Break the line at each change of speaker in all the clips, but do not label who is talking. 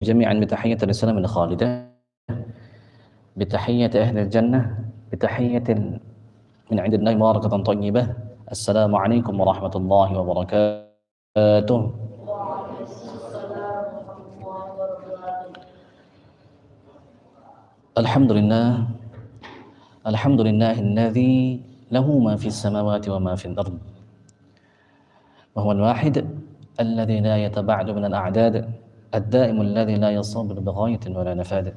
جميعا بتحية الإسلام الخالدة بتحية أهل الجنة بتحية من عند الله مباركة طيبة. السلام عليكم ورحمة الله وبركاته. الحمد لله الذي له ما في السماوات وما في الأرض، وهو الواحد الذي لا يتبعد من الأعداد، الدائم الذي لا يصاب بغاية ولا نفاد،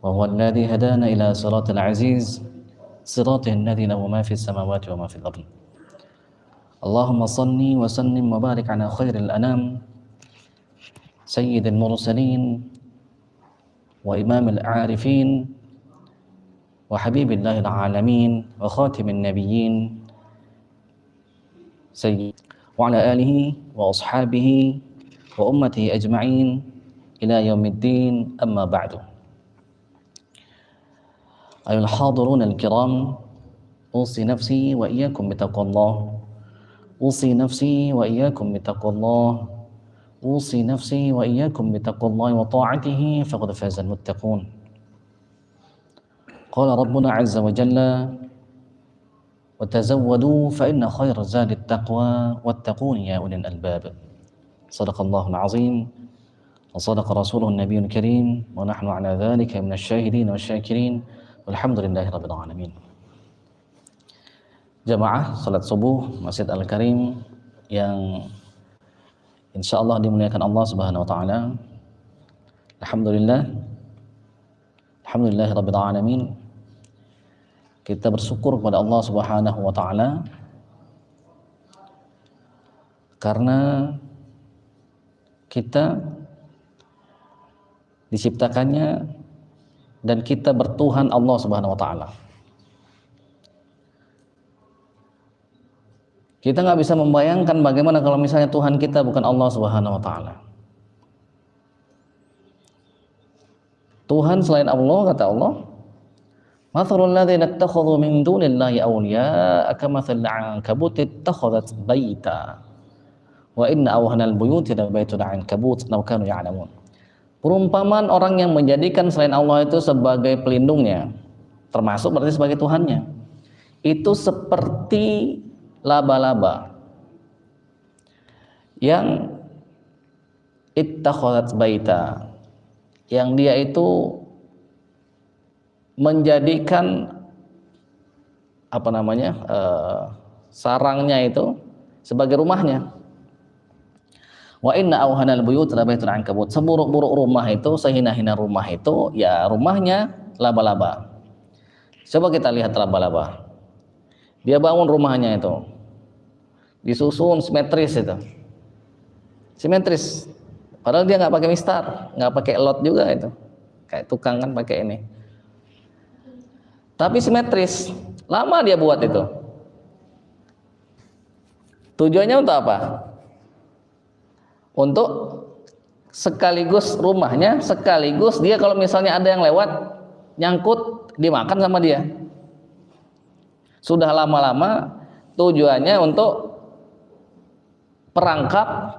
وهو الذي هدانا إلى صراط العزيز، صراط الذي له ما في السماوات وما في الأرض. اللهم صل وسلم وبارك على خير الأنام سيد المرسلين وإمام العارفين وحبيب الله العالمين وخاتم النبيين سيد وعلى آله وأصحابه وأمته أجمعين إلى يوم الدين. أما بعد، أيها الحاضرون الكرام، أوصي نفسي وإياكم بتقوى الله، أوصي نفسي وإياكم بتقوى الله، أوصي نفسي وإياكم بتقوى الله وطاعته، فقد فاز المتقون. قال ربنا عز وجل: وتزودوا فإن خير الزاد التقوى واتقون يا أولي الألباب. صدق الله العظيم وصدق رسوله النبي الكريم، ونحن على ذلك من الشاهدين والشاكرين، walhamdulillahi rabbil alamin. Jamaah salat subuh Masjid Al-Karim yang insyaallah dimuliakan Allah Subhanahu wa taala. Alhamdulillahi rabbil alamin. Kita bersyukur kepada Allah Subhanahu wa taala karena kita diciptakannya dan kita bertuhan Allah Subhanahu wa taala. Kita nggak bisa membayangkan bagaimana kalau misalnya Tuhan kita bukan Allah Subhanahu wa taala. Tuhan selain Allah, kata Allah, mathalul ladzina ittakhadhu min dunillahi awliya'a kamathali 'ankabutin ittakhadhat baita wa inna awhanal buyuti la baitul 'ankabut law kanu ya'lamun. Perumpamaan orang yang menjadikan selain Allah itu sebagai pelindungnya, termasuk berarti sebagai Tuhannya, itu seperti laba-laba yang ittakhadhat baita, yang dia itu menjadikan sarangnya itu sebagai rumahnya. Wa inna awhanal buyut la baitul ankabut. Seburuk-buruk rumah itu, sehina-hina rumah itu, ya rumahnya laba-laba. Coba kita lihat laba-laba. Dia bangun rumahnya itu, disusun simetris itu, simetris. Padahal dia nggak pakai mistar, nggak pakai lot juga itu, kayak tukang kan pakai ini. Tapi simetris. Lama dia buat itu. Tujuannya untuk apa? Untuk sekaligus rumahnya, sekaligus dia kalau misalnya ada yang lewat nyangkut dimakan sama dia. Sudah lama-lama tujuannya untuk perangkap.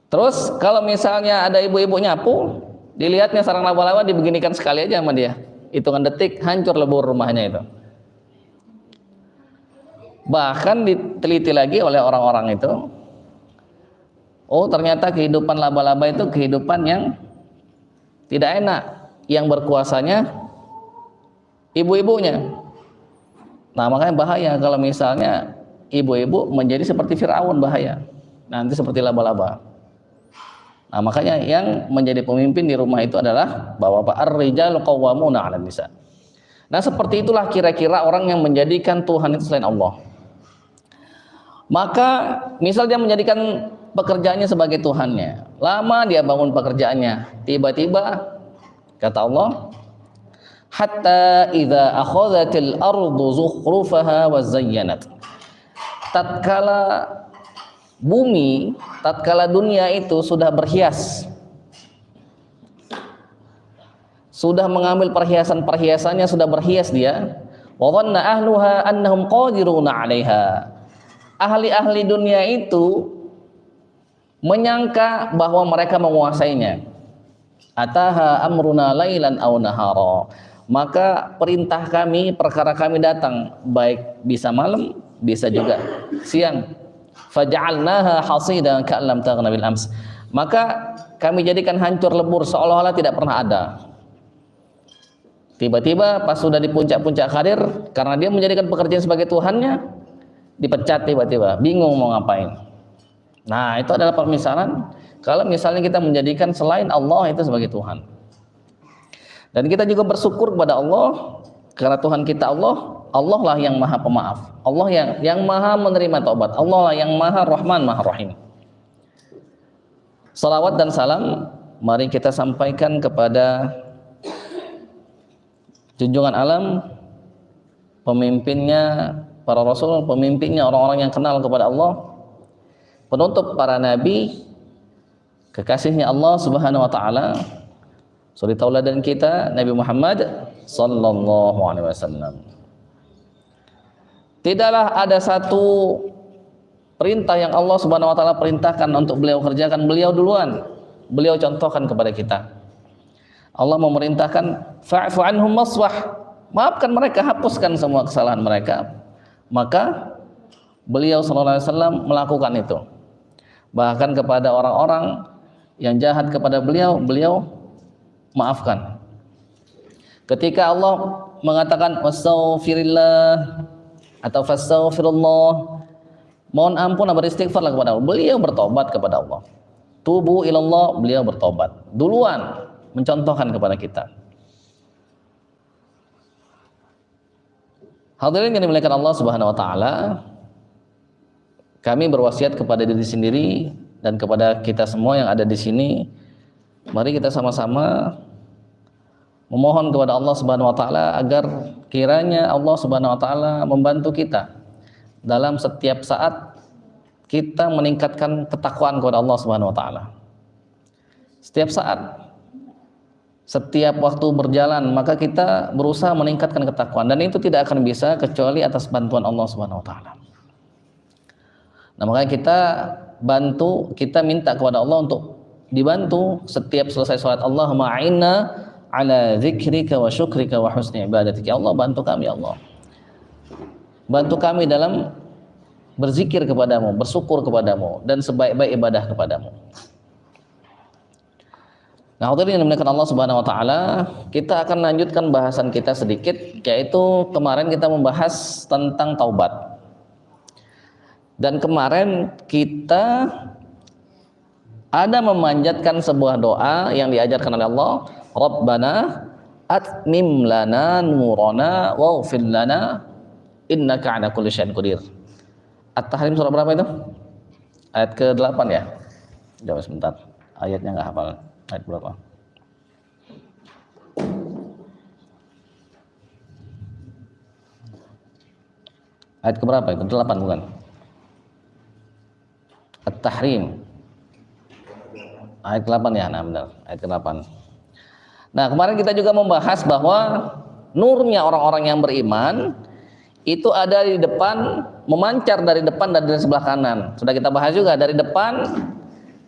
Terus kalau misalnya ada ibu-ibu nyapu, dilihatnya sarang laba-laba dibeginikan sekali aja sama dia. Hitungan detik hancur lebur rumahnya itu. Bahkan diteliti lagi oleh orang-orang itu, oh ternyata kehidupan laba-laba itu kehidupan yang tidak enak, yang berkuasanya ibu-ibunya. Nah makanya bahaya kalau misalnya ibu-ibu menjadi seperti Fir'aun, bahaya. Nanti seperti laba-laba. Nah makanya yang menjadi pemimpin di rumah itu adalah bapak ar-rijalu qawwamuna 'alan nisa. Nah seperti itulah kira-kira orang yang menjadikan Tuhan itu selain Allah. Maka misal dia menjadikan pekerjaannya sebagai Tuhannya, lama dia bangun pekerjaannya, tiba-tiba kata Allah, hatta idza akhadhatil ardu zukhrufaha wa zayyanat. Tatkala bumi, tatkala dunia itu sudah berhias, sudah mengambil perhiasan-perhiasannya, sudah berhias dia, wa dhanna ahluha annahum qadiruna 'alaiha. Ahli-ahli dunia itu menyangka bahwa mereka menguasainya. Ataha amruna lailan aw nahara, maka perintah kami, perkara kami datang, baik bisa malam, bisa juga siang. Faja'alnaha hasidan ka'lam taghna bil ams, maka kami jadikan hancur lebur seolah-olah tidak pernah ada. Tiba-tiba pas sudah di puncak-puncak karir, karena dia menjadikan pekerjaan sebagai Tuhannya, dipecat tiba-tiba, bingung mau ngapain. Nah, itu adalah permisalan kalau misalnya kita menjadikan selain Allah itu sebagai Tuhan. Dan kita juga bersyukur kepada Allah karena Tuhan kita Allah, Allah lah yang Maha Pemaaf, Allah yang Maha menerima taubat, Allah lah yang Maha Rahman, Maha Rahim. Salawat dan salam mari kita sampaikan kepada junjungan alam, pemimpinnya para rasul, pemimpinnya orang-orang yang kenal kepada Allah, penutup para nabi, kekasihnya Allah Subhanahu wa taala, suri tauladan kita Nabi Muhammad sallallahu alaihi wasallam. Tidaklah ada satu perintah yang Allah Subhanahu wa taala perintahkan untuk beliau kerjakan, beliau duluan, beliau contohkan kepada kita. Allah memerintahkan fa'fu anhum wasfah, maafkan mereka, hapuskan semua kesalahan mereka. Maka beliau sallallahu alaihi wasallam melakukan itu. Bahkan kepada orang-orang yang jahat kepada beliau, beliau maafkan. Ketika Allah mengatakan wastaghfirillah atau fastaghfirullah, mohon ampun, beristighfarlah kepada Allah, beliau bertobat kepada Allah. Tubu ilallah, beliau bertobat duluan, mencontohkan kepada kita. Hadirin yang dimuliakan Allah Subhanahu wa taala, kami berwasiat kepada diri sendiri dan kepada kita semua yang ada di sini, mari kita sama-sama memohon kepada Allah Subhanahu wa taala agar kiranya Allah Subhanahu wa taala membantu kita dalam setiap saat kita meningkatkan ketakwaan kepada Allah Subhanahu wa taala. Setiap saat, setiap waktu berjalan, maka kita berusaha meningkatkan ketakwaan, dan itu tidak akan bisa kecuali atas bantuan Allah Subhanahu wa taala. Nah, makanya kita bantu, kita minta kepada Allah untuk dibantu setiap selesai sholat. Allahumma a'inna ala dzikrika wa syukrika wa husni ibadatika. Ya Allah, bantu kami, ya Allah. Bantu kami dalam berzikir kepadamu, bersyukur kepadamu, dan sebaik-baik ibadah kepadamu. Nah, hadirin yang dimuliakan Allah Subhanahu wa taala, kita akan lanjutkan bahasan kita sedikit, yaitu kemarin kita membahas tentang taubat. Dan kemarin kita ada memanjatkan sebuah doa yang diajarkan oleh Allah, Rabbana atmim lana nurana waghfir lana innaka ala kulli syai'in qadir. At-Tahrim surah berapa itu? Ayat ke-8 ya? Jawab sebentar. Ayatnya enggak hafal. Ayat berapa? Ayat keberapa itu? 8 bukan? At-Tahrim ayat ke-8 ya, nah benar, ayat ke-8. Nah, kemarin kita juga membahas bahwa nurnya orang-orang yang beriman itu ada di depan, memancar dari depan dan dari sebelah kanan. Sudah kita bahas juga dari depan,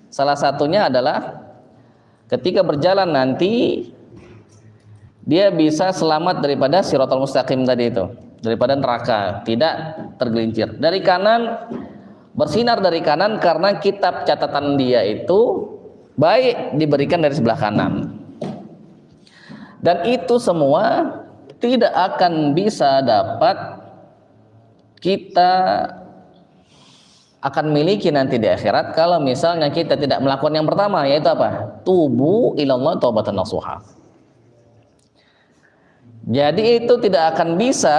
salah satunya adalah ketika berjalan nanti dia bisa selamat daripada siratal mustaqim tadi itu, daripada neraka, tidak tergelincir. Dari kanan, bersinar dari kanan karena kitab catatan dia itu baik diberikan dari sebelah kanan. Dan itu semua tidak akan bisa dapat kita akan miliki nanti di akhirat kalau misalnya kita tidak melakukan yang pertama, yaitu apa? Tubu ilallah taubatan nasuha. Jadi itu tidak akan bisa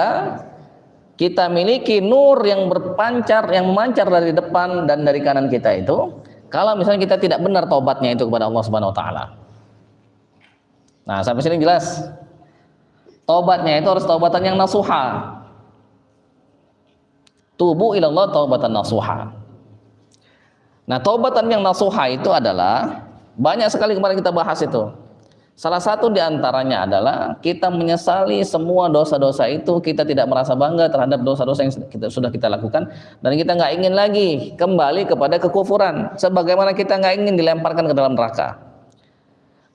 kita miliki nur yang berpancar, yang memancar dari depan dan dari kanan kita itu kalau misalnya kita tidak benar taubatnya itu kepada Allah Subhanahu wa taala. Nah, sampai sini jelas. Taubatnya itu harus taubatan yang nasuha. Tubu ilallah taubatan nasuha. Nah, taubatan yang nasuha itu adalah banyak sekali kemarin kita bahas itu. Salah satu di antaranya adalah kita menyesali semua dosa-dosa itu, kita tidak merasa bangga terhadap dosa-dosa yang sudah kita lakukan, dan kita nggak ingin lagi kembali kepada kekufuran, sebagaimana kita nggak ingin dilemparkan ke dalam neraka.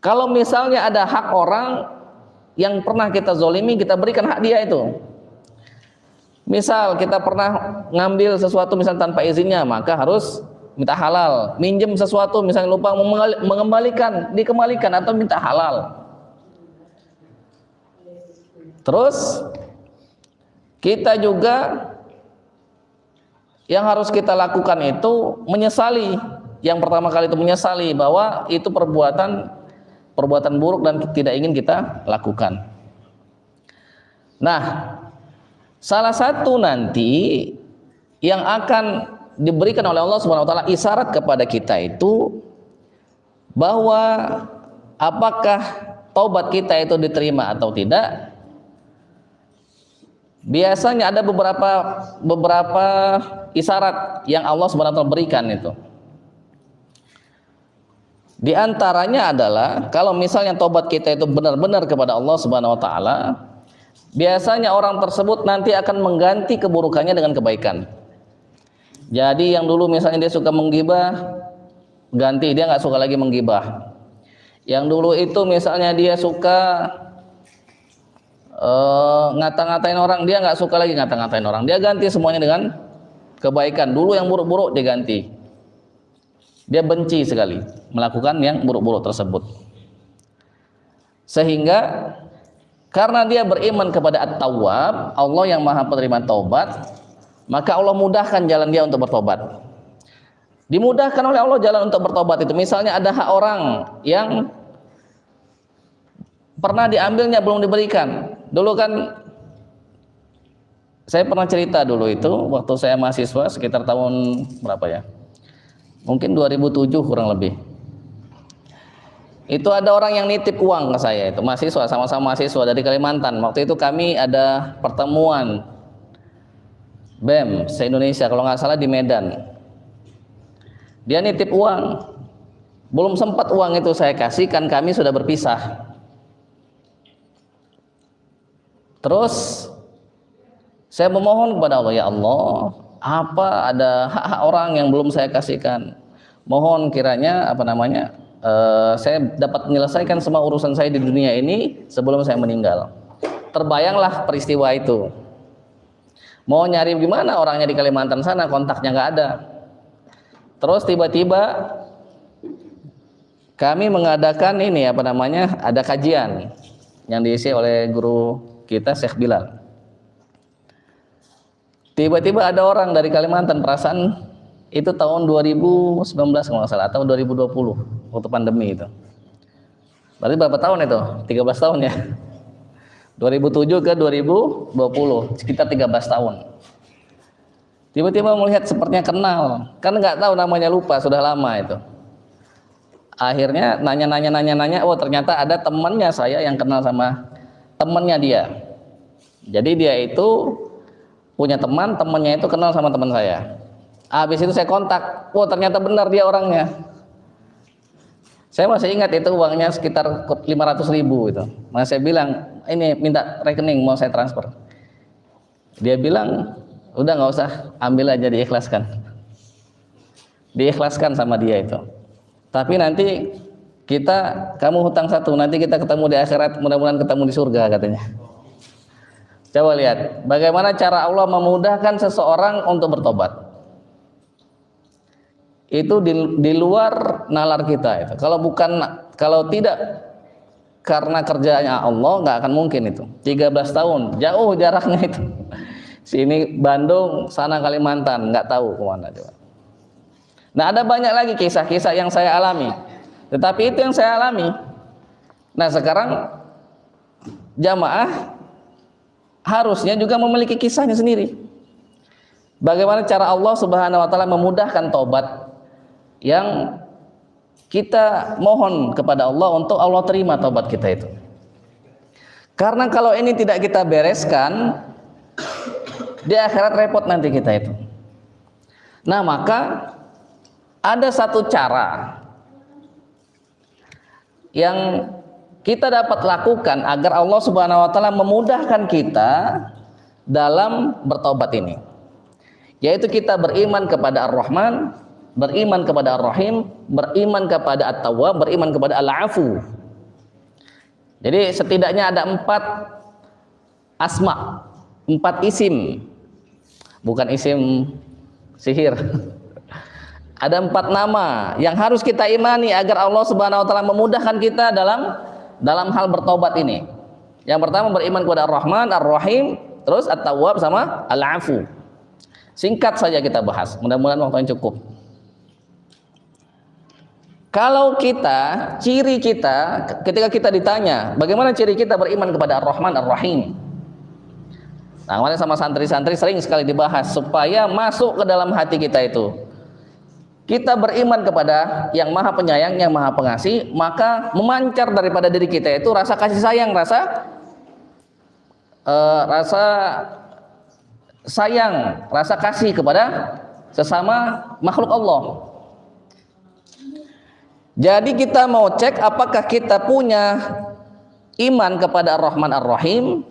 Kalau misalnya ada hak orang yang pernah kita zolimi, kita berikan hak dia itu. Misal kita pernah ngambil sesuatu misalnya tanpa izinnya, maka harus minta halal. Minjem sesuatu misalnya lupa mengembalikan, dikembalikan atau minta halal. Terus kita juga yang harus kita lakukan itu menyesali. Yang pertama kali itu menyesali bahwa itu perbuatan buruk dan tidak ingin kita lakukan. Nah, salah satu nanti yang akan diberikan oleh Allah Subhanahu wa taala isyarat kepada kita itu bahwa apakah taubat kita itu diterima atau tidak. Biasanya ada beberapa isyarat yang Allah Subhanahu wa taala berikan itu. Di antaranya adalah kalau misalnya taubat kita itu benar-benar kepada Allah Subhanahu wa taala, biasanya orang tersebut nanti akan mengganti keburukannya dengan kebaikan. Jadi yang dulu misalnya dia suka menggibah, ganti dia nggak suka lagi menggibah. Yang dulu itu misalnya dia suka ngata-ngatain orang, dia nggak suka lagi ngata-ngatain orang. Dia ganti semuanya dengan kebaikan. Dulu yang buruk-buruk diganti. Dia benci sekali melakukan yang buruk-buruk tersebut. Sehingga karena dia beriman kepada At-Tawwab, Allah yang Maha Penerima Taubat, maka Allah mudahkan jalan dia untuk bertobat. Dimudahkan oleh Allah jalan untuk bertobat itu. Misalnya ada hak orang yang pernah diambilnya belum diberikan. Dulu kan saya pernah cerita dulu itu waktu saya mahasiswa sekitar tahun berapa ya? Mungkin 2007 kurang lebih. Itu ada orang yang nitip uang ke saya itu, mahasiswa, sama-sama mahasiswa dari Kalimantan. Waktu itu kami ada pertemuan BEM se-Indonesia kalau nggak salah di Medan. Dia nitip uang. Belum sempat uang itu saya kasihkan, kami sudah berpisah. Terus saya memohon kepada Allah, ya Allah, apa ada hak-hak orang yang belum saya kasihkan, mohon kiranya saya dapat menyelesaikan semua urusan saya di dunia ini sebelum saya meninggal. Terbayanglah peristiwa itu. Mau nyari gimana orangnya di Kalimantan sana, kontaknya nggak ada. Terus tiba-tiba kami mengadakan ada kajian yang diisi oleh guru kita Syekh Bilal. Tiba-tiba ada orang dari Kalimantan, perasaan itu tahun 2019 kalau nggak salah, atau 2020 waktu pandemi itu. Berarti berapa tahun itu? 13 tahun ya. 2007 ke 2020, sekitar 13 tahun. Tiba-tiba melihat sepertinya kenal, kan nggak tahu namanya, lupa, sudah lama itu. Akhirnya nanya, oh ternyata ada temannya saya yang kenal sama temannya dia. Jadi dia itu punya teman, temannya itu kenal sama teman saya. Habis itu saya kontak, oh ternyata benar dia orangnya. Saya masih ingat itu uangnya sekitar 500.000 itu. Maka saya bilang, ini minta rekening mau saya transfer. Dia bilang, udah nggak usah, ambil aja, diikhlaskan. Diikhlaskan sama dia itu. Tapi nanti kamu hutang satu, nanti kita ketemu di akhirat, mudah-mudahan ketemu di surga katanya. Coba lihat bagaimana cara Allah memudahkan seseorang untuk bertobat. Itu di luar nalar kita itu. Kalau tidak karena kerjanya Allah, nggak akan mungkin itu. 13 tahun, jauh jaraknya itu. Sini Bandung, sana Kalimantan, nggak tahu kemana coba. Nah, ada banyak lagi kisah-kisah yang saya alami. Tetapi itu yang saya alami. Nah, sekarang jamaah harusnya juga memiliki kisahnya sendiri. Bagaimana cara Allah Subhanahu wa taala memudahkan taubat yang kita mohon kepada Allah untuk Allah terima taubat kita itu. Karena kalau ini tidak kita bereskan, di akhirat repot nanti kita itu. Nah, maka ada satu cara yang kita dapat lakukan agar Allah Subhanahu wa taala memudahkan kita dalam bertobat ini? Yaitu kita beriman kepada Ar-Rahman, beriman kepada Ar-Rahim, beriman kepada At-Tawwab, beriman kepada Al-Afu. Jadi setidaknya ada 4 asma, 4 isim, bukan isim sihir. Ada 4 nama yang harus kita imani agar Allah Subhanahu wa taala memudahkan kita dalam hal bertobat ini. Yang pertama beriman kepada Ar-Rahman, Ar-Rahim, terus At-Tawwab sama Al-Afu. Singkat saja kita bahas, mudah-mudahan waktunya cukup. Kalau kita, ciri kita ketika kita ditanya, bagaimana ciri kita beriman kepada Ar-Rahman, Ar-Rahim? Nah, kemarin sama santri-santri sering sekali dibahas supaya masuk ke dalam hati kita itu. Kita beriman kepada yang Maha Penyayang, yang Maha Pengasih, maka memancar daripada diri kita itu rasa kasih sayang, rasa sayang, rasa kasih kepada sesama makhluk Allah. Jadi kita mau cek apakah kita punya iman kepada Ar-Rahman, Ar-Rahim,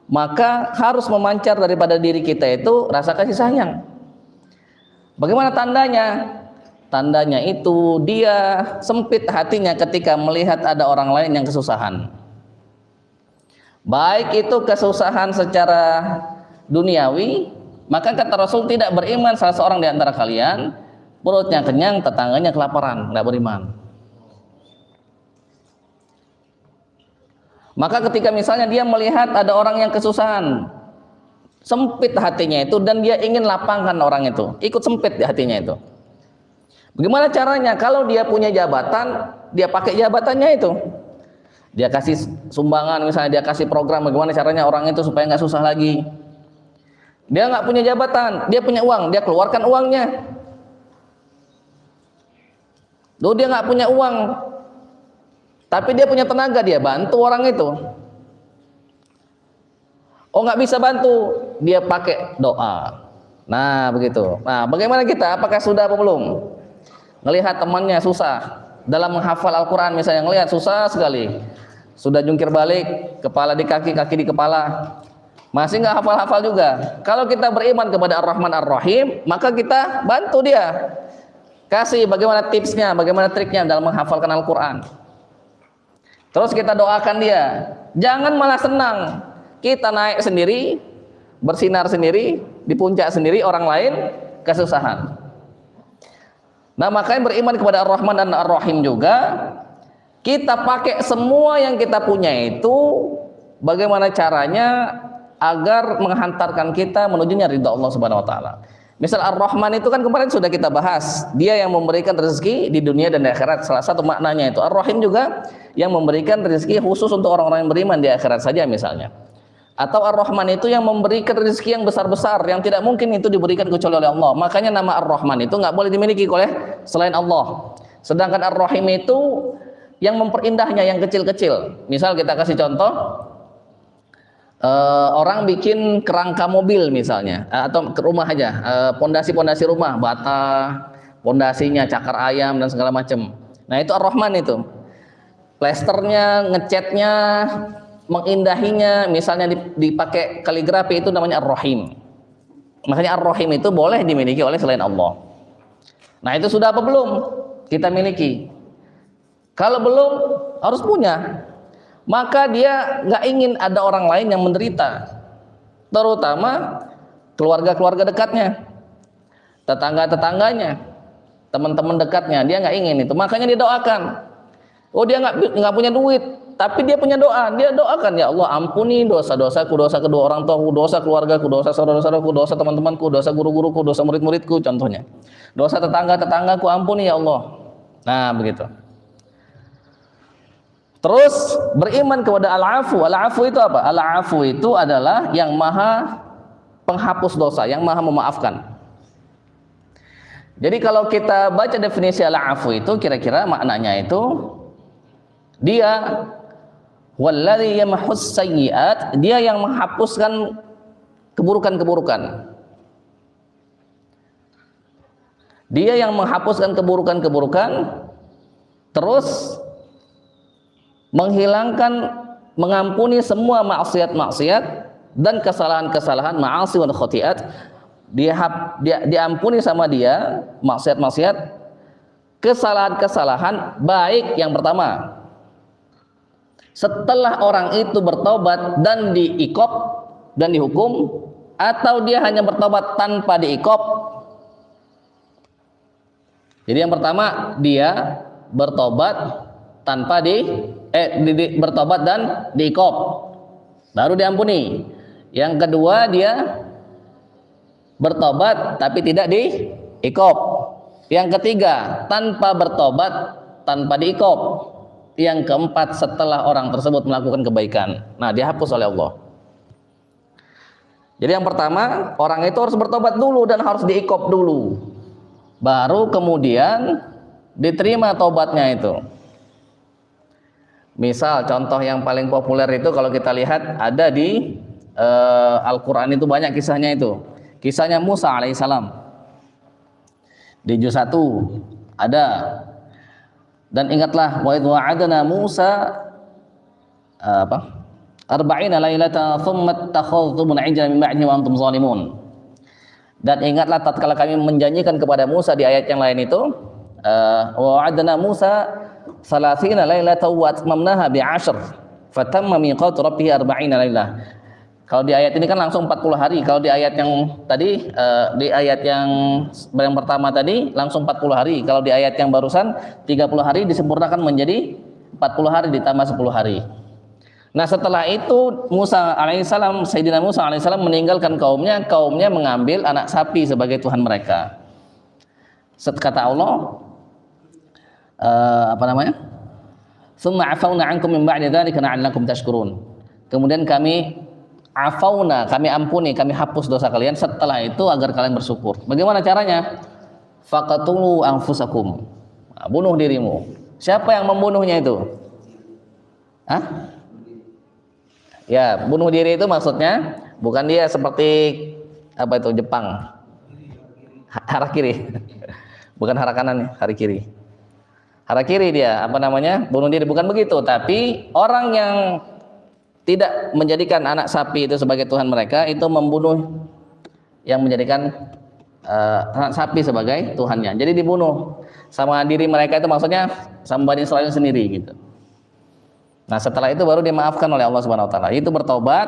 maka harus memancar daripada diri kita itu rasa kasih sayang. Bagaimana tandanya? Tandanya itu dia sempit hatinya ketika melihat ada orang lain yang kesusahan. Baik itu kesusahan secara duniawi, maka kata Rasul tidak beriman salah seorang di antara kalian, perutnya kenyang, tetangganya kelaparan, tidak beriman. Maka ketika misalnya dia melihat ada orang yang kesusahan, sempit hatinya itu dan dia ingin lapangkan orang itu, ikut sempit di hatinya itu. Bagaimana caranya? Kalau dia punya jabatan, dia pakai jabatannya itu. Dia kasih sumbangan, misalnya dia kasih program, bagaimana caranya orang itu supaya nggak susah lagi. Dia nggak punya jabatan, dia punya uang, dia keluarkan uangnya. Loh, dia nggak punya uang, tapi dia punya tenaga, dia bantu orang itu. Oh, nggak bisa bantu, dia pakai doa. Nah, begitu. Nah, bagaimana kita? Apakah sudah apa belum? Ngelihat temannya susah dalam menghafal Al-Quran, misalnya ngelihat susah sekali, sudah jungkir balik, kepala di kaki, kaki di kepala, masih nggak hafal-hafal juga. Kalau kita beriman kepada Ar-Rahman, Ar-Rahim, maka kita bantu dia, kasih bagaimana tipsnya, bagaimana triknya dalam menghafalkan Al-Quran. Terus kita doakan dia, jangan malah senang kita naik sendiri, bersinar sendiri, di puncak sendiri, orang lain kesusahan. Nah, makanya beriman kepada Ar-Rahman dan Ar-Rahim juga, kita pakai semua yang kita punya itu, bagaimana caranya agar menghantarkan kita menujunya ridha Allah Subhanahu wa taala. Misal Ar-Rahman itu kan kemarin sudah kita bahas, dia yang memberikan rezeki di dunia dan di akhirat, salah satu maknanya itu. Ar-Rahim juga yang memberikan rezeki khusus untuk orang-orang yang beriman di akhirat saja misalnya. Atau Ar-Rahman itu yang memberikan rezeki yang besar-besar yang tidak mungkin itu diberikan kecuali oleh Allah. Makanya nama Ar-Rahman itu nggak boleh dimiliki oleh selain Allah. Sedangkan Ar-Rahim itu yang memperindah,nya yang kecil-kecil. Misal kita kasih contoh, orang bikin kerangka mobil misalnya, atau ke rumah aja, pondasi-pondasi rumah, bata, pondasinya cakar ayam dan segala macam. Nah, itu Ar-Rahman itu. Plesternya, ngecatnya, mengindahinya, misalnya dipakai kaligrafi, itu namanya Ar-Rahim. Makanya Ar-Rahim itu boleh dimiliki oleh selain Allah. Nah, itu sudah apa belum kita miliki? Kalau belum, harus punya. Maka dia nggak ingin ada orang lain yang menderita, terutama keluarga-keluarga dekatnya, tetangga-tetangganya, teman-teman dekatnya. Dia nggak ingin itu, makanya dia doakan. Oh, dia nggak punya duit, tapi dia punya doa. Dia doakan, ya Allah, ampuni dosa-dosaku, dosa kedua orang tuaku, dosa keluargaku, dosa saudara-saudaraku, dosa teman-temanku, dosa guru-guruku, dosa murid-muridku, contohnya. Dosa tetangga-tetanggaku, ampuni ya Allah. Nah, begitu. Terus beriman kepada Al-Afu. Al-Afu itu apa? Al-Afu itu adalah yang maha penghapus dosa, yang maha memaafkan. Jadi kalau kita baca definisi Al-Afu itu, kira-kira maknanya itu, dia walladzi yamhus sayyi'at, dia yang menghapuskan keburukan-keburukan. Dia yang menghapuskan keburukan-keburukan, terus menghilangkan, mengampuni semua maksiat-maksiat dan kesalahan-kesalahan, ma'asi wa khotiat. Dia diampuni sama dia maksiat-maksiat, kesalahan-kesalahan, baik yang pertama setelah orang itu bertobat dan diiqab dan dihukum, atau dia hanya bertobat tanpa diiqab. Jadi yang pertama dia bertobat tanpa bertobat dan diiqab, baru diampuni. Yang kedua dia bertobat tapi tidak diiqab. Yang ketiga tanpa bertobat, tanpa diiqab. Yang keempat setelah orang tersebut melakukan kebaikan, nah dihapus oleh Allah. Jadi yang pertama, orang itu harus bertobat dulu dan harus diiqab dulu, baru kemudian diterima tobatnya itu. Misal contoh yang paling populer itu kalau kita lihat ada di Al-Quran, itu banyak kisahnya itu. Kisahnya Musa alaihissalam di juz 1 ada. Dan ingatlah, wa idh wa'adna Musa arba'ina lailatan thumma ittakhadhtumul ijla min ba'dihi wa antum zalimun. Dan ingatlah tatkala kami menjanjikan kepada Musa di ayat yang lain itu, wa wa'adna Musa 30 lailatan wa atmamnaha bi'ashr fatamma miqatu rabbih 40 lailah. Kalau di ayat ini kan langsung 40 hari. Kalau di ayat yang tadi, di ayat yang pertama tadi langsung 40 hari. Kalau di ayat yang barusan 30 hari disempurnakan menjadi 40 hari ditambah 10 hari. Nah setelah itu Musa alaihissalam, Sayyidina Musa alaihissalam meninggalkan kaumnya mengambil anak sapi sebagai Tuhan mereka. Kata Allah, "Tsumma 'afawna 'ankum min ba'di dzalika la'allakum tashkurun." Kemudian kami ampuni, kami hapus dosa kalian setelah itu agar kalian bersyukur. Bagaimana caranya? Faqatulu anfusakum. Nah, bunuh dirimu. Siapa yang membunuhnya itu? Hah? Ya, bunuh diri itu maksudnya bukan dia seperti apa itu Jepang. Harakiri. Bukan hara kanan nih, harakiri. Harakiri dia, bunuh diri, bukan begitu, tapi orang yang tidak menjadikan anak sapi itu sebagai Tuhan mereka, itu membunuh yang menjadikan anak sapi sebagai Tuhannya. Jadi dibunuh sama diri mereka, itu maksudnya sama Bani Israil sendiri gitu. Nah setelah itu baru dimaafkan oleh Allah Subhanahu Wa Taala. Itu bertobat,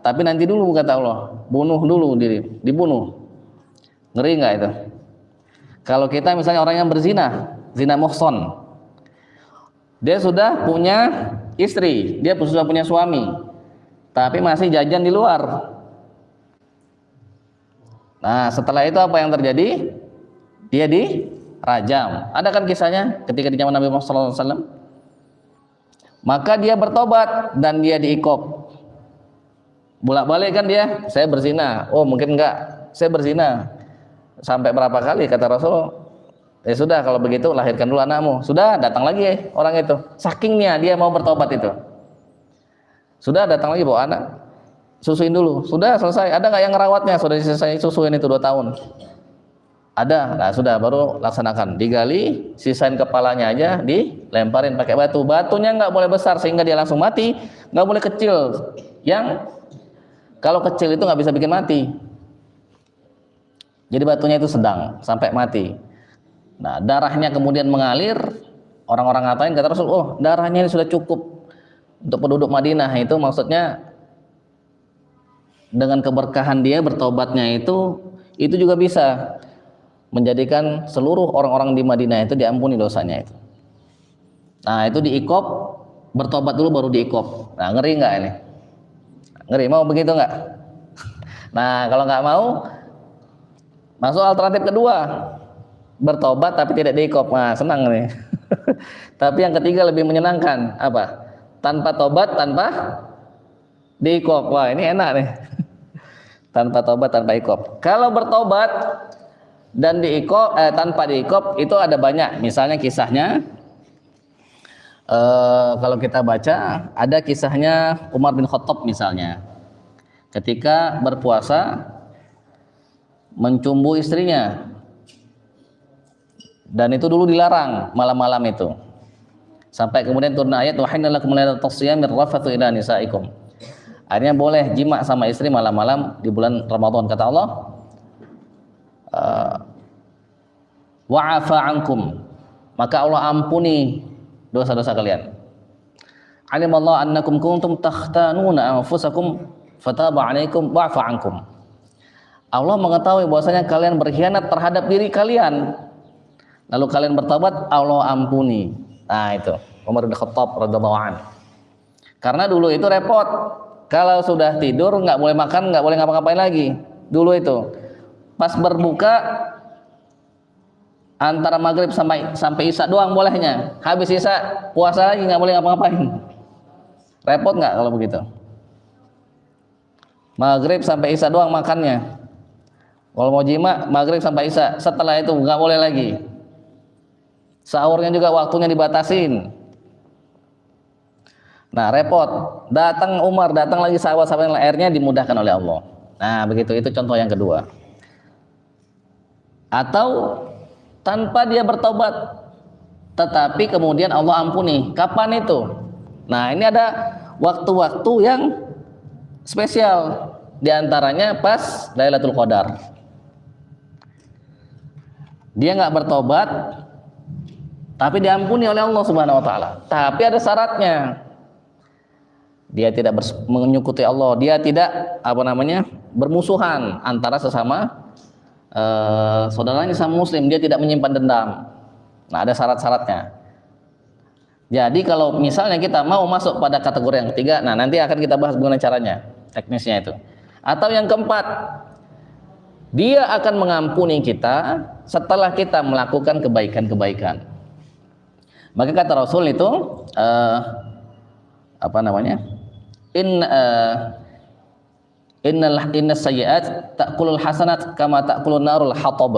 tapi nanti dulu kata Allah, bunuh dulu diri, dibunuh. Ngeri nggak itu? Kalau kita misalnya orang yang berzina, zina muhson, dia sudah punya istri, dia sudah punya suami, tapi masih jajan di luar. Nah setelah itu apa yang terjadi? Dia dirajam. Ada kan kisahnya ketika di zaman Nabi Muhammad SAW. Maka dia bertobat dan dia diiqab. Bolak-balik kan dia, saya berzina. Oh mungkin enggak, saya berzina. Sampai berapa kali kata Rasul? Ya sudah kalau begitu lahirkan dulu anakmu. Sudah, datang lagi orang itu. Sakingnya dia mau bertobat itu. Sudah, datang lagi bawa anak. Susuin dulu. Sudah selesai. Ada nggak yang ngerawatnya? Sudah selesai susuin itu 2 tahun. Ada. Nah sudah, baru laksanakan. Digali, sisain kepalanya aja, dilemparin pakai batu. Batunya nggak boleh besar sehingga dia langsung mati. Nggak boleh kecil. Yang kalau kecil itu nggak bisa bikin mati. Jadi batunya itu sedang sampai mati. Nah darahnya kemudian mengalir, orang-orang ngatain, kata Rasul, oh darahnya ini sudah cukup untuk penduduk Madinah. Itu maksudnya dengan keberkahan dia bertobatnya itu juga bisa menjadikan seluruh orang-orang di Madinah itu diampuni dosanya itu. Nah itu diiqab, bertobat dulu baru diiqab. Nah ngeri nggak ini? Ngeri, mau begitu nggak? Nah kalau nggak mau, masuk alternatif kedua, bertobat tapi tidak diiqab. Nah senang nih. Tapi yang ketiga lebih menyenangkan, apa? Tanpa tobat, tanpa diiqab. Wah ini enak nih. Tanpa tobat, tanpa iqab. Kalau bertobat dan diiqab, tanpa diiqab itu ada banyak. Misalnya kisahnya, kalau kita baca ada kisahnya Umar bin Khattab misalnya, ketika berpuasa mencumbu istrinya. Dan itu dulu dilarang malam-malam itu. Sampai kemudian turun ayat wa hinna lakum lailatul siyamir rafathu ila nisaikum. Akhirnya boleh jima sama istri malam-malam di bulan Ramadan, kata Allah. Wa'afa ankum, maka Allah ampuni dosa-dosa kalian. Alimallahu annakum kuntum takhtanuna anfusakum fataba 'alaikum wa'afa ankum. Allah mengetahui bahwasanya kalian berkhianat terhadap diri kalian, lalu kalian bertobat, Allah ampuni. Nah itu Umar bin Khattab radhiyallahu anhu. Karena dulu itu repot, kalau sudah tidur nggak boleh makan, nggak boleh ngapa-ngapain lagi. Dulu itu pas berbuka antara maghrib sampai isya doang bolehnya, habis isya puasa lagi, nggak boleh ngapa-ngapain. Repot nggak kalau begitu? Maghrib sampai isya doang makannya. Kalau mau jima maghrib sampai isya, setelah itu nggak boleh lagi. Sahurnya juga waktunya dibatasin. Nah repot. Datang Umar, datang lagi sahabat-sahabat yang akhirnya dimudahkan oleh Allah. Nah begitu, itu contoh yang kedua. Atau tanpa dia bertobat, tetapi kemudian Allah ampuni. Kapan itu? Nah ini ada waktu-waktu yang spesial, diantaranya pas Lailatul Qadar. Dia nggak bertobat, tapi diampuni oleh Allah Subhanahu Wa Taala. Tapi ada syaratnya. Dia tidak menyekutuai Allah. Dia tidak bermusuhan antara sesama saudaranya sama Muslim. Dia tidak menyimpan dendam. Nah ada syarat-syaratnya. Jadi kalau misalnya kita mau masuk pada kategori yang ketiga, nah nanti akan kita bahas bagaimana caranya, teknisnya itu. Atau yang keempat, dia akan mengampuni kita setelah kita melakukan kebaikan-kebaikan. Maka kata Rasul itu inna sayyi'at ta'kulul hasanat kama ta'kulun narul hatab.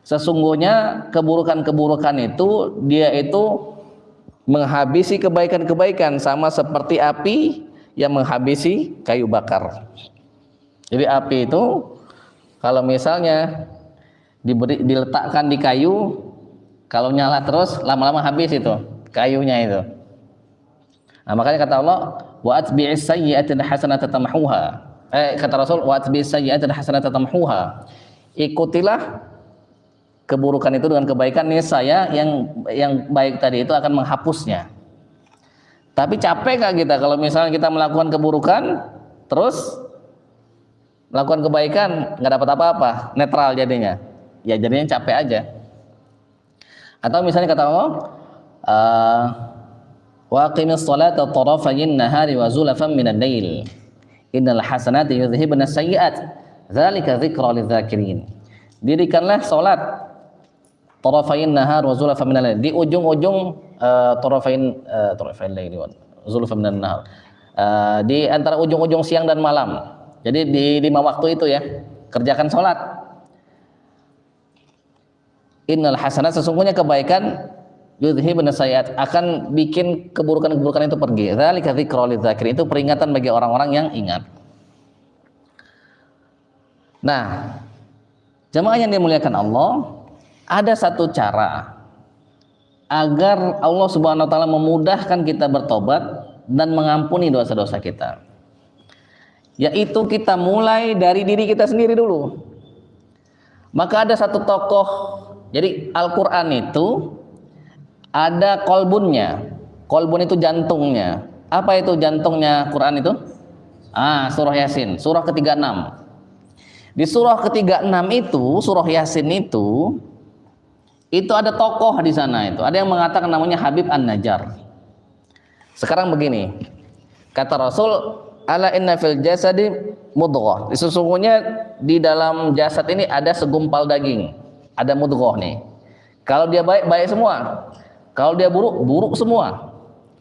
Sesungguhnya keburukan-keburukan itu dia itu menghabisi kebaikan-kebaikan sama seperti api yang menghabisi kayu bakar. Jadi api itu kalau misalnya diletakkan di kayu, kalau nyala terus lama-lama habis itu kayunya itu. Nah, makanya kata Allah, wa atbi'is sayyi'atil hasanata tamhuha. Kata Rasul, wa atbi'is sayyi'atil hasanata tamhuha. Ikutilah keburukan itu dengan kebaikan, niscaya yang baik tadi itu akan menghapusnya. Tapi capek gak kita kalau misalnya kita melakukan keburukan terus melakukan kebaikan nggak dapat apa-apa, netral jadinya. Ya jadinya capek aja. Atau misalnya kata Allah, wa aqimis sholata tarafayin nahari wa zulafan minal lail innal hasanati yudhhibna sayyi'at dzalika dzikra lidzakirin. Dirikanlah salat tarafayin nahar wa zulafan minal lail, di ujung-ujung tarafain lail wa zulafan minal nahar, di antara ujung-ujung siang dan malam. Jadi di 5 waktu itu ya, kerjakan sholat. Innal hasanat, sesungguhnya kebaikan, yudhhibna sayyi'at, akan bikin keburukan-keburukan itu pergi. Dzalika dzikra lidzakirin, itu peringatan bagi orang-orang yang ingat. Nah, jemaah yang dimuliakan Allah, ada satu cara agar Allah Subhanahu wa taala memudahkan kita bertobat dan mengampuni dosa-dosa kita. Yaitu kita mulai dari diri kita sendiri dulu. Maka ada satu tokoh, jadi Al-Quran itu ada kolbunnya. Kolbun itu jantungnya. Apa itu jantungnya Quran itu? Surah Yasin, surah ke-36. Di surah ke-36 itu, surah Yasin itu ada tokoh di sana itu. Ada yang mengatakan namanya Habib An-Najjar. Sekarang begini, kata Rasul, ala inna fil jasadi mudghah. Sesungguhnya di dalam jasad ini ada segumpal daging, ada mudghah nih. Kalau dia baik, baik semua. Kalau dia buruk, buruk semua.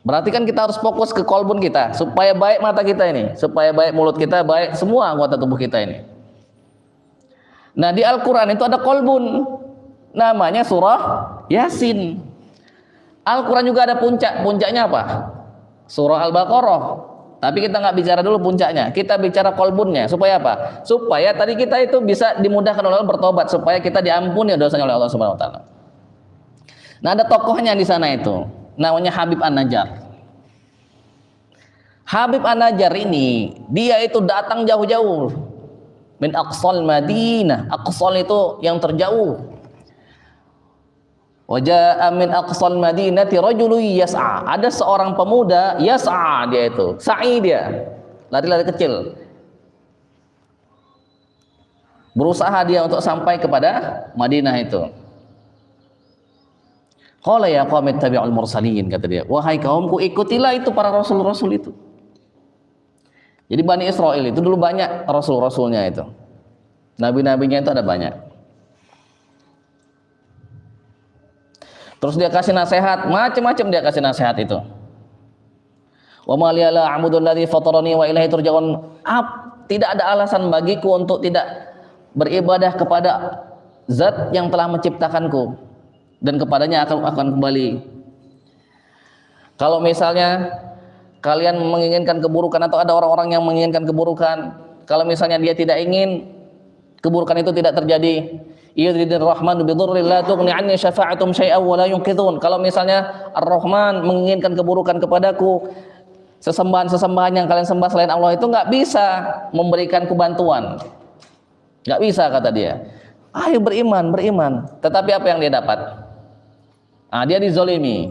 Berarti kan kita harus fokus ke kolbun kita, supaya baik mata kita ini, supaya baik mulut kita, baik semua anggota tubuh kita ini. Nah di Al-Quran itu ada kolbun, namanya surah Yasin. Al-Quran juga ada puncak, puncaknya apa? Surah Al-Baqarah. Tapi kita nggak bicara dulu puncaknya, kita bicara kolbunnya. Supaya apa? Supaya tadi kita itu bisa dimudahkan oleh Allah bertobat, supaya kita diampuni dosanya oleh Allah Subhanahu Wa Taala. Nah ada tokohnya di sana itu, namanya Habib An-Najjar. Habib An-Najjar ini dia itu datang jauh-jauh min aqsal Madinah. Aqsal itu yang terjauh. Wajaa min aqsal Madinati rajulun yas'a. Ada seorang pemuda yas'a, dia itu sa'i, dia lari-lari kecil, berusaha dia untuk sampai kepada Madinah itu. Qala ya qaumi tabi'ul mursalin, kata dia, wahai kaumku ikutilah itu para rasul-rasul itu. Jadi Bani Israel itu dulu banyak rasul-rasulnya itu, nabi-nabinya itu ada banyak. Terus dia kasih nasihat, macam-macam dia kasih nasihat itu. Wa ma liya la a'budu alladzi fatarani wa ilaihi turja'un. Tidak ada alasan bagiku untuk tidak beribadah kepada zat yang telah menciptakanku dan kepadanya akan kembali. Kalau misalnya kalian menginginkan keburukan atau ada orang-orang yang menginginkan keburukan, kalau misalnya dia tidak ingin keburukan itu tidak terjadi, yuridur rahmanu bidurri la tughni anni syafa'atum syai'an wa la yunqidhun. Kalau misalnya Ar-Rahman menginginkan keburukan kepadaku, sesembahan-sesembahan yang kalian sembah selain Allah itu nggak bisa memberikan bantuan, nggak bisa, kata dia. Ayo beriman. Tetapi apa yang dia dapat? Dia dizolimi.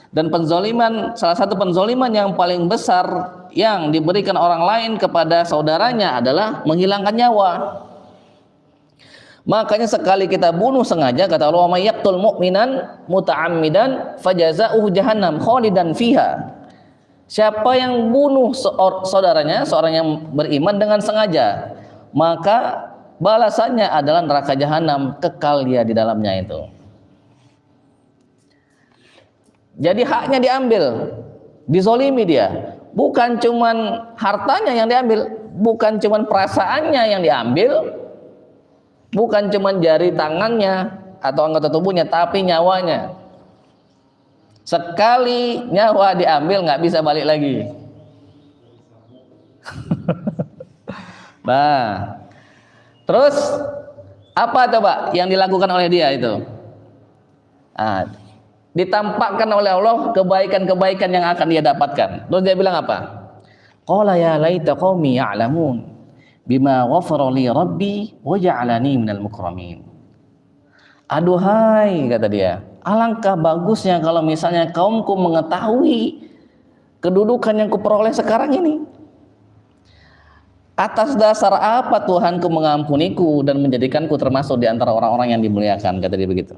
Dan penzoliman, salah satu penzoliman yang paling besar yang diberikan orang lain kepada saudaranya adalah menghilangkan nyawa. Makanya sekali kita bunuh sengaja, kata Allah, may yaqtul mu'minan muta'ammidan fajaza'uhu jahannam khalidan fiha. Siapa yang bunuh saudaranya, seorang yang beriman dengan sengaja, maka balasannya adalah neraka jahanam, kekal dia di dalamnya itu. Jadi haknya diambil, dizolimi dia. Bukan cuman hartanya yang diambil, bukan cuman perasaannya yang diambil, bukan cuman jari tangannya atau anggota tubuhnya, tapi nyawanya. Sekali nyawa diambil nggak bisa balik lagi. Nah, terus apa coba yang dilakukan oleh dia itu? Ditampakkan oleh Allah kebaikan-kebaikan yang akan dia dapatkan. Terus dia bilang apa? Qala ya laita qaumi ya'lamun bima ghafara li rabbi wa ja'alani minal mukramin. Aduhai, kata dia, alangkah bagusnya kalau misalnya kaumku mengetahui kedudukan yang kuperoleh sekarang ini. Atas dasar apa Tuhanku mengampuniku dan menjadikanku termasuk di antara orang-orang yang dimuliakan, kata dia begitu.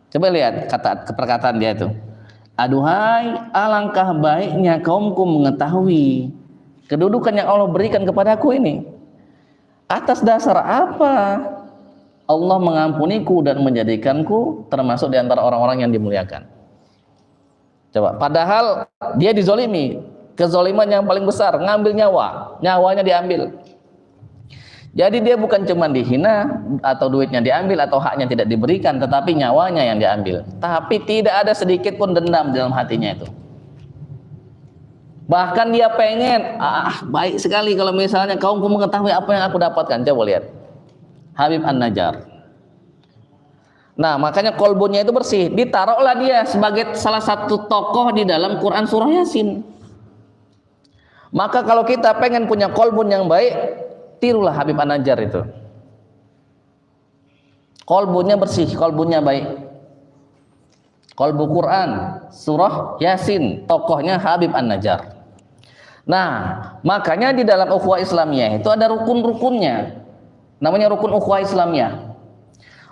Coba lihat perkataan dia itu. Aduhai, alangkah baiknya kaumku mengetahui kedudukan yang Allah berikan kepadaku ini. Atas dasar apa Allah mengampuniku dan menjadikanku termasuk di antara orang-orang yang dimuliakan. Coba, padahal dia dizolimi, kezoliman yang paling besar, ngambil nyawanya diambil. Jadi dia bukan cuma dihina atau duitnya diambil atau haknya tidak diberikan, tetapi nyawanya yang diambil. Tapi tidak ada sedikit pun dendam dalam hatinya itu. Bahkan dia pengen, baik sekali kalau misalnya kaumku mengetahui apa yang aku dapatkan. Coba lihat Habib An-Najjar. Nah, makanya kolbunya itu bersih. Ditaruhlah dia sebagai salah satu tokoh di dalam Quran surah Yasin. Maka kalau kita pengen punya kolbun yang baik, tirulah Habib An-Najjar itu. Kolbunya bersih, kolbunya baik. Kolbu Quran surah Yasin, tokohnya Habib An-Najjar. Nah, makanya di dalam ukhuwah Islamiyah itu ada rukun-rukunnya. Namanya rukun ukhuwah Islamiyah.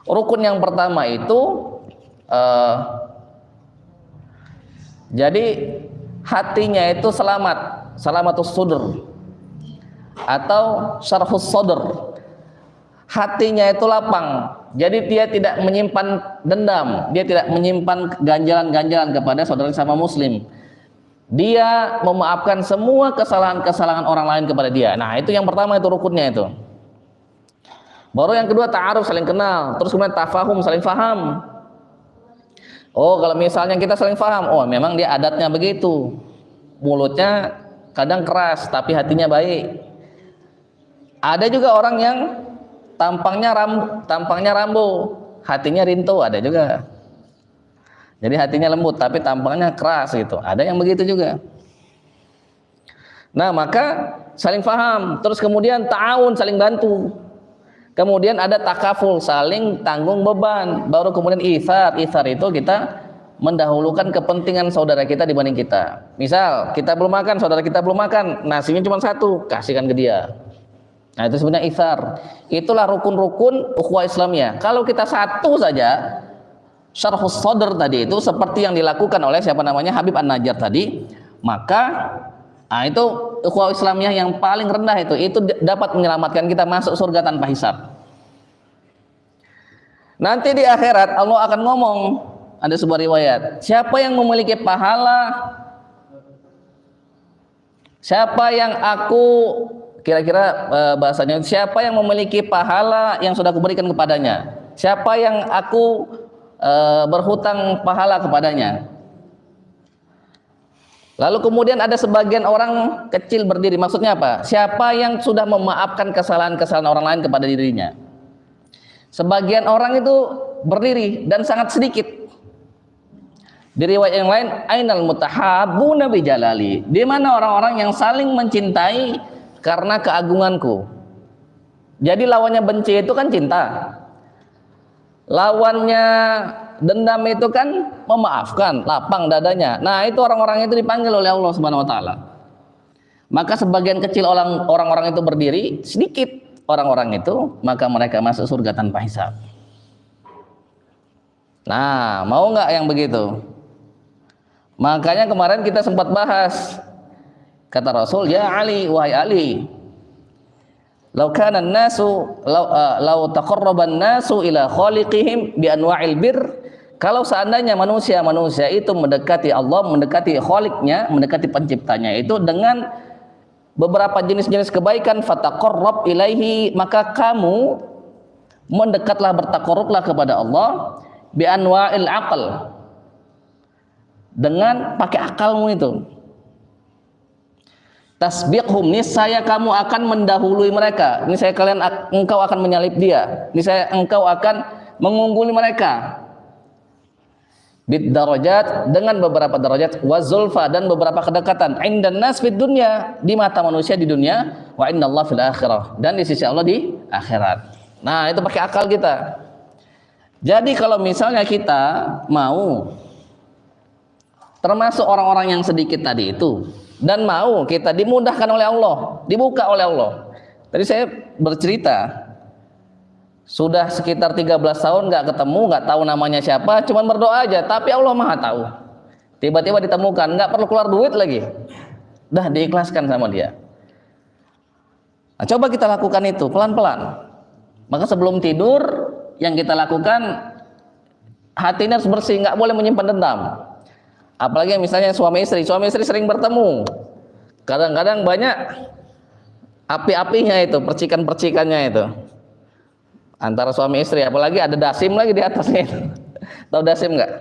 Rukun yang pertama itu jadi hatinya itu salamatus sudr atau syarhus sodr. Hatinya itu lapang, jadi dia tidak menyimpan dendam, dia tidak menyimpan ganjalan-ganjalan kepada saudara sama muslim. Dia memaafkan semua kesalahan-kesalahan orang lain kepada dia. Nah, itu yang pertama, itu rukunnya itu. Baru yang kedua ta'aruf, saling kenal. Terus kemudian tafahum, saling faham. Oh, kalau misalnya kita saling faham, oh memang dia adatnya begitu, mulutnya kadang keras tapi hatinya baik. Ada juga orang yang tampangnya rambo, hatinya rinto, ada juga. Jadi hatinya lembut tapi tampangnya keras gitu. Ada yang begitu juga. Nah, maka saling faham, terus kemudian ta'awun, saling bantu. Kemudian ada takaful, saling tanggung beban. Baru kemudian itsar. Itsar itu kita mendahulukan kepentingan saudara kita dibanding kita. Misal kita belum makan, saudara kita belum makan, nasinya cuma satu, kasihkan ke dia. Nah, itu sebenarnya itsar. Itulah rukun-rukun ukhuwah Islamiyah. Kalau kita satu saja, syarhus sadr tadi itu seperti yang dilakukan oleh siapa namanya Habib An-Najjar tadi, maka itu ukhuwah Islamiyah yang paling rendah itu dapat menyelamatkan kita masuk surga tanpa hisab. Nanti di akhirat Allah akan ngomong, ada sebuah riwayat, siapa yang memiliki pahala, siapa yang aku, kira-kira bahasanya, siapa yang memiliki pahala yang sudah kuberikan kepadanya, siapa yang aku berhutang pahala kepadanya. Lalu kemudian ada sebagian orang kecil berdiri, maksudnya apa? Siapa yang sudah memaafkan kesalahan-kesalahan orang lain kepada dirinya. Sebagian orang itu berdiri dan sangat sedikit. Di riwayat yang lain, ainal mutahabbuna bi jalali, di mana orang-orang yang saling mencintai karena keagunganku. Jadi lawannya benci itu kan cinta. Lawannya dendam itu kan memaafkan, lapang dadanya. Nah, itu orang-orang itu dipanggil oleh Allah Subhanahu wa taala. Maka sebagian kecil orang-orang itu berdiri, sedikit orang-orang itu, maka mereka masuk surga tanpa hisab. Nah, mau nggak yang begitu? Makanya kemarin kita sempat bahas, kata Rasul, ya Ali, wahai Ali, lau kana an-nasu lau taqarraban nasu ila khaliqihim bi anwa'il bir, kalau seandainya manusia itu mendekati Allah, mendekati khaliqnya, mendekati penciptanya itu dengan beberapa jenis-jenis kebaikan, fataqarrab ilaihi, maka kamu mendekatlah, bertaqarrublah kepada Allah bi anwa'il aql, dengan pakai akalmu itu. Tasbiqhum, niscaya kamu akan mendahului mereka. Niscaya engkau akan menyalip dia. Niscaya engkau akan mengungguli mereka. Bid darajat, dengan beberapa derajat, wa zulfa, dan beberapa kedekatan. Indan nas fid dunya, di mata manusia di dunia, wa indallah fil akhirah, dan di sisi Allah di akhirat. Nah, itu pakai akal kita. Jadi kalau misalnya kita mau termasuk orang-orang yang sedikit tadi itu, dan mau kita dimudahkan oleh Allah, dibuka oleh Allah. Tadi saya bercerita, sudah sekitar 13 tahun nggak ketemu, nggak tahu namanya siapa, cuman berdoa aja, tapi Allah Maha tahu. Tiba-tiba ditemukan, nggak perlu keluar duit lagi, dah diikhlaskan sama dia. Nah, coba kita lakukan itu pelan-pelan. Maka sebelum tidur yang kita lakukan, hati ini harus bersih, nggak boleh menyimpan dendam. Apalagi misalnya suami istri sering bertemu, kadang-kadang banyak api-apinya itu, percikan-percikannya itu antara suami istri, apalagi ada dasim lagi di atasnya itu. Tahu dasim nggak?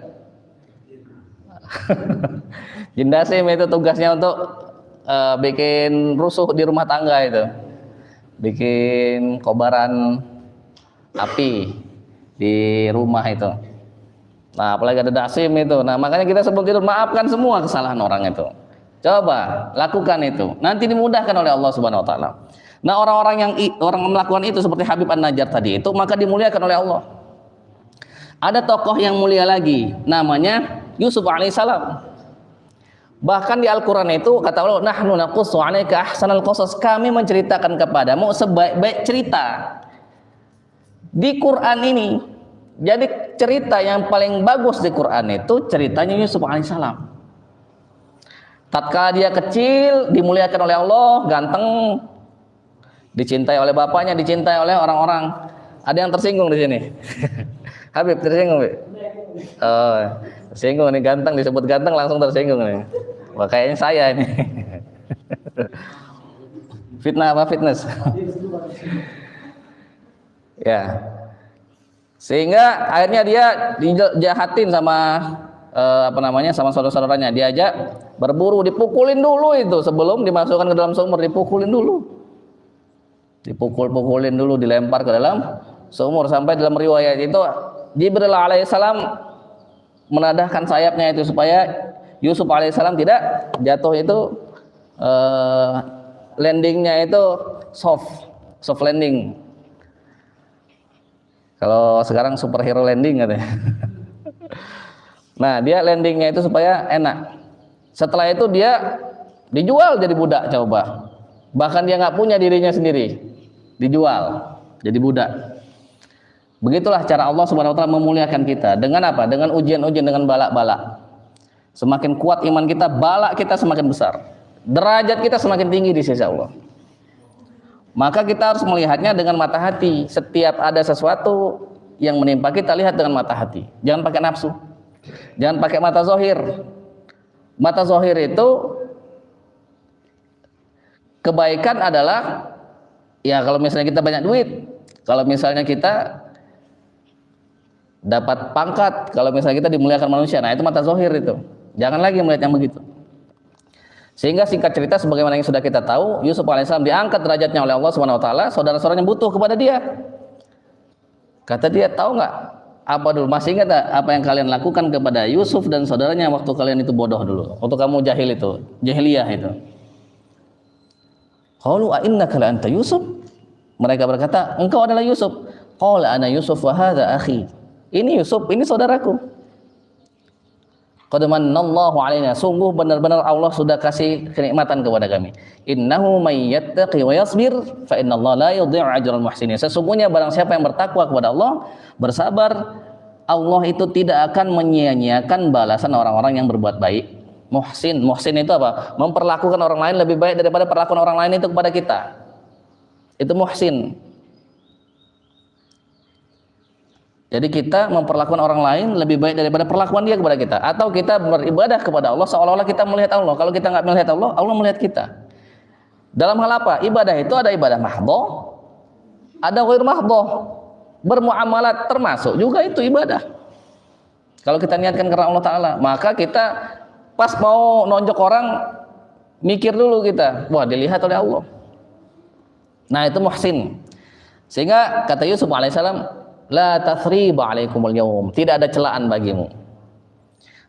Jin dasim itu tugasnya untuk bikin rusuh di rumah tangga itu, bikin kobaran api di rumah itu. Nah, apalagi ada dasim itu. Nah, makanya kita sebelum tidur maafkan semua kesalahan orang itu. Coba lakukan itu. Nanti dimudahkan oleh Allah Subhanahu wa taala. Nah, orang-orang yang melakukan itu seperti Habib An-Najjar tadi itu, maka dimuliakan oleh Allah. Ada tokoh yang mulia lagi, namanya Yusuf alaihissalam. Bahkan di Al-Qur'an itu kata Allah, nahnu naqussu 'alaika ahsanal qasas, kami menceritakan kepadamu sebaik-baik cerita. Di Quran ini, jadi cerita yang paling bagus di Quran itu ceritanya Yusuf alaihissalam. Tatkala dia kecil, dimuliakan oleh Allah, ganteng, dicintai oleh bapaknya, dicintai oleh orang-orang. Ada yang tersinggung di sini? Habib tersinggung, Bi? Oh, tersinggung nih, ganteng disebut ganteng langsung tersinggung nih. Wah, kayaknya saya ini. Fitnah apa fitness? Ya. Sehingga akhirnya dia dijahatin sama sama saudara-saudaranya, diajak berburu, dipukulin dulu itu sebelum dimasukkan ke dalam sumur, dipukulin dulu. Dipukul-pukulin dulu, dilempar ke dalam sumur, sampai dalam riwayat itu Jibril alaihissalam menadahkan sayapnya itu supaya Yusuf alaihissalam tidak jatuh itu, landingnya itu soft landing. Kalau sekarang superhero landing katanya. Nah, dia landingnya itu supaya enak. Setelah itu dia dijual jadi budak coba. Bahkan dia nggak punya dirinya sendiri, dijual jadi budak. Begitulah cara Allah Subhanahu wa taala memuliakan kita. Dengan apa? Dengan ujian-ujian, dengan balak-balak. Semakin kuat iman kita, balak kita semakin besar. Derajat kita semakin tinggi di sisi Allah. Maka kita harus melihatnya dengan mata hati. Setiap ada sesuatu yang menimpa kita, lihat dengan mata hati. Jangan pakai nafsu. Jangan pakai mata zohir. Mata zohir itu kebaikan adalah, ya kalau misalnya kita banyak duit, kalau misalnya kita dapat pangkat, kalau misalnya kita dimuliakan manusia, nah itu mata zohir itu. Jangan lagi melihat yang begitu. Sehingga singkat cerita, sebagaimana yang sudah kita tahu, Yusuf alaihissalam diangkat derajatnya oleh Allah Subhanahu wa taala. Saudara-saudaranya butuh kepada dia. Kata dia, tahu nggak apa dulu, masih ingat apa yang kalian lakukan kepada Yusuf dan saudaranya waktu kalian itu bodoh dulu, waktu kamu jahil itu, jahiliyah itu. Qalu a innaka la anta Yusuf? Mereka berkata, engkau adalah Yusuf. Qala ana Yusuf wa hadza akhi. Ini Yusuf, ini saudaraku. Qad manallahu alaina, sungguh benar-benar Allah sudah kasih kenikmatan kepada kami. Innahu may yattaqi wa yasbir fa innallaha la yudhi'u ajral muhsinin. Sesungguhnya barang siapa yang bertakwa kepada Allah, bersabar, Allah itu tidak akan menyia-nyiakan balasan orang-orang yang berbuat baik. Muhsin, muhsin itu apa? Memperlakukan orang lain lebih baik daripada perlakuan orang lain itu kepada kita. Itu muhsin. Jadi kita memperlakukan orang lain lebih baik daripada perlakuan dia kepada kita. Atau kita beribadah kepada Allah seolah-olah kita melihat Allah. Kalau kita nggak melihat Allah, Allah melihat kita. Dalam hal apa? Ibadah itu ada ibadah mahdhah, ada ghair mahdhah. Bermuamalat termasuk juga itu ibadah. Kalau kita niatkan karena Allah Ta'ala, maka kita pas mau nonjok orang, mikir dulu kita, wah dilihat oleh Allah. Nah itu muhsin. Sehingga kata Yusuf alaihissalam, la tathriba alaikumul yawm, tidak ada celaan bagimu.